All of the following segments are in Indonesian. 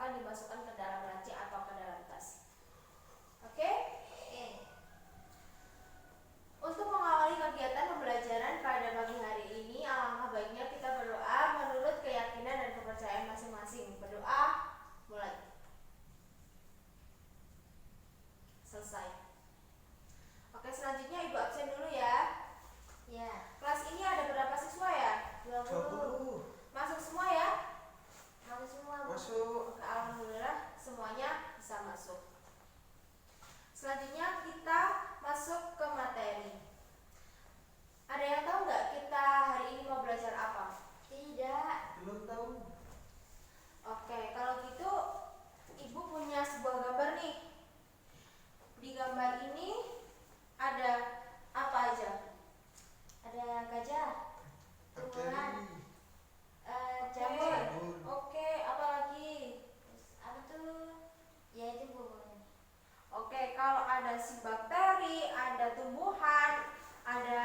akan dimasukkan ke dalam laci atau ke dalam tas. Oke? Untuk mengawali kegiatan pembelajaran pada pagi hari ini, alangkah baiknya kita berdoa menurut keyakinan dan kepercayaan masing-masing. Berdoa, mulai. Selesai. Oke, selanjutnya Ibu absen dulu ya. Ya. Kelas ini ada berapa siswa ya? 20. Masuk semua ya? Masuk semua. Masuk. Oke, alhamdulillah semuanya bisa masuk. Selanjutnya kita masuk ke materi. Ada yang tahu nggak kita hari ini mau belajar apa? Tidak. Belum tahu. Oke, kalau gitu Ibu punya sebuah gambar nih. Di gambar ini ada apa aja? Ada gajah, tumbuhan, jamur. Oke, apa lagi? Apa tuh? Ya itu buburnya. Oke, kalau ada si bakteri, ada tumbuhan, ada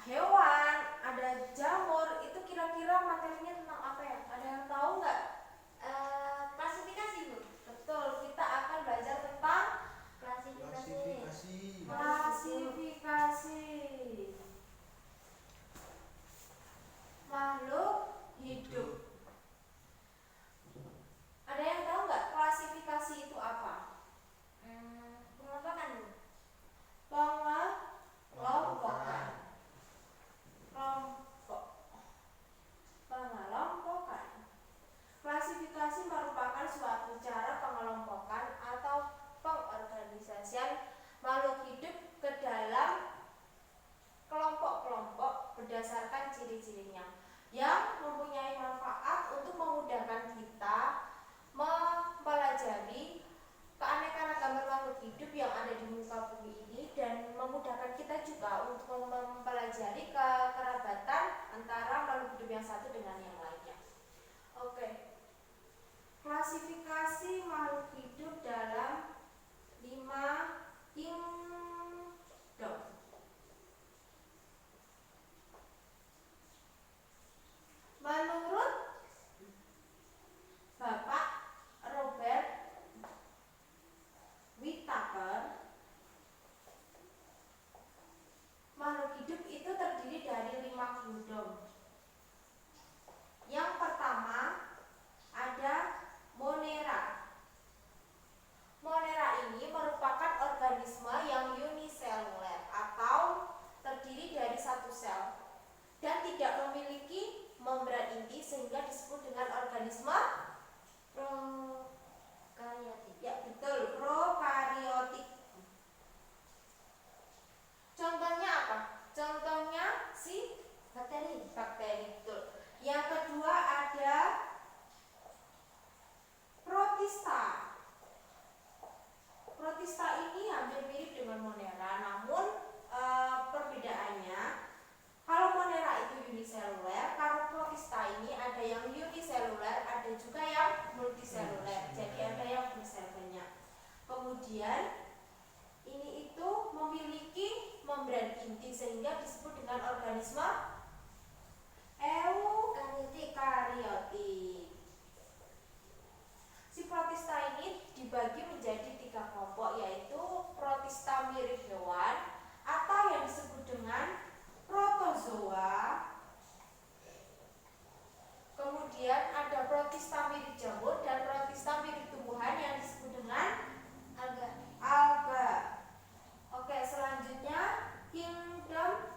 hewan, ada jamur, itu kira-kira materinya tentang apa ya? Ada yang tahu nggak? Klasifikasi, Bu. Betul, kita akan belajar tentang klasifikasi. Makhluk hidup. Ada yang tahu nggak klasifikasi itu apa? Pengelompokan, Bu. Pengelompokan. Pengelompokan. Klasifikasi merupakan suatu cara pengelompokan atau pengorganisasian makhluk hidup ke dalam kelompok-kelompok berdasarkan ciri-cirinya yang mempunyai manfaat untuk memudahkan kita mempelajari keanekaragaman makhluk hidup yang ada di muka bumi ini dan memudahkan kita juga untuk mempelajari kekerabatan antara makhluk hidup yang satu dengan yang lainnya. Oke. Klasifikasi makhluk hidup dalam 5 kingdom. Menurut Bapak Robert Whittaker, makhluk hidup itu terdiri dari 5 kingdom. Yang pertama ada Monera. Monera ini merupakan organisme yang uniseluler atau terdiri dari satu sel dan tidak memiliki membran inti sehingga disebut dengan organisme prokaryotik. Ya, betul, prokaryotik. Contohnya apa? Contohnya si bakteri. Betul. Yang kedua ada protista. Protista ini hampir mirip dengan Monera, namun perbedaannya kalau Monera itu uniseluler, kalau protista ini ada yang uniseluler, ada juga yang multiseluler. Jadi ada yang bersel banyak. Kemudian ini itu memiliki membran inti sehingga disebut dengan organisme eukaryotik. Si protista ini dibagi menjadi 3 kelompok, yaitu protista mirip hewan atau yang disebut dengan protozoa. Kemudian ada protista mirip jamur dan protista mirip tumbuhan yang disebut dengan alga. Oke, selanjutnya kingdom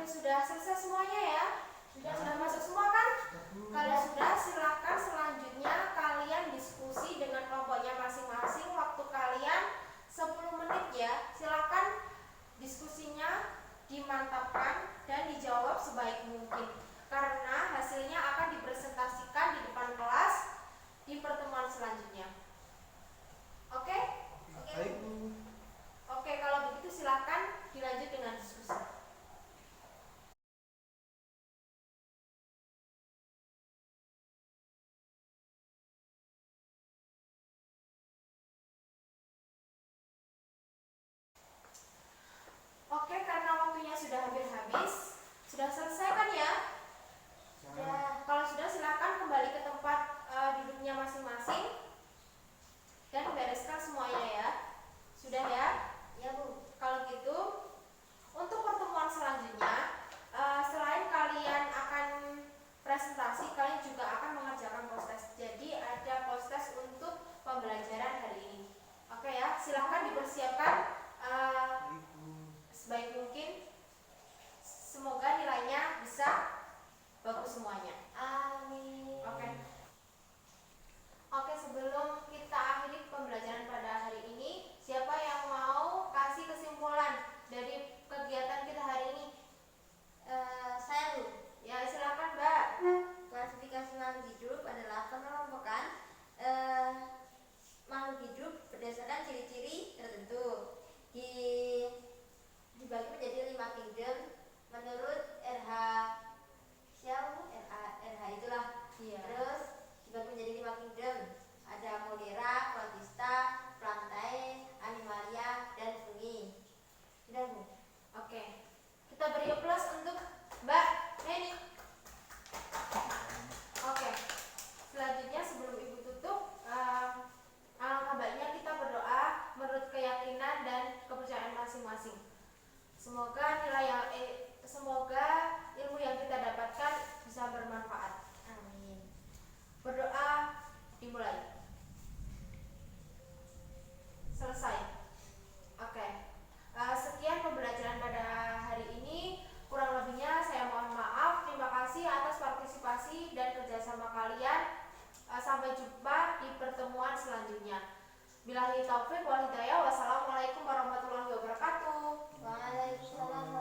sudah selesai semuanya ya? Sudah masuk semua kan? Kalau sudah, silakan selanjutnya kalian diskusi dengan kelompoknya masing-masing. Waktu kalian 10 menit ya. Silakan diskusinya dimantapkan dan dijawab sebaik mungkin. Karena hasilnya akan dipresentasikan di depan kelas di pertemuan selanjutnya. Oke? Baik, Bu. Oke, kalau begitu silakan dilanjut dengan diskusi. Oke, karena waktunya sudah hampir habis, sudah selesai kan ya? Ya, kalau sudah silakan kembali ke tempat duduknya masing-masing dan bereskan semuanya ya. Sudah ya? Ya Bu. Kalau gitu, untuk pertemuan selanjutnya, selain kalian akan presentasi, kalian juga akan mengerjakan post-test. Jadi ada post-test untuk pembelajaran hari ini. Oke ya, silahkan dipersiapkan Baik, Bu. sebaik mungkin. Semoga nilainya bisa bagus semuanya. Amin. Oke, sebelum kita akhiri pembelajaran pada hari ini, siapa yang mau kasih kesimpulan dari kegiatan kita hari ini? Saya Bu. Ya, silakan Mbak. Klasifikasi makhluk hidup adalah pengelompokan makhluk hidup berdasarkan ciri-ciri tertentu. Dibagi menjadi 5 kingdom menurut RH Xiao, RH itulah. Iya. Terus dibagi menjadi 5 kingdom. Ada Molera, Protista, Plantae, Animalia, dan Fungi. Sudah Bu. Oke. Kita beri plus untuk Mbak Neni. Oke. Selanjutnya sebelum Ibu tutup, alangkah baiknya kita berdoa menurut keyakinan dan kepercayaan masing-masing. Semoga semoga ilmu yang kita dapatkan bisa bermanfaat. Amin. Berdoa dimulai. Selesai. Oke. Sekian pembelajaran pada hari ini. Kurang lebihnya saya mohon maaf. Terima kasih atas partisipasi dan kerjasama kalian. Sampai jumpa di pertemuan selanjutnya. Billahi taufik wal hidayah. Wassalamualaikum warahmatullahi wabarakatuh. Waalaikumsalam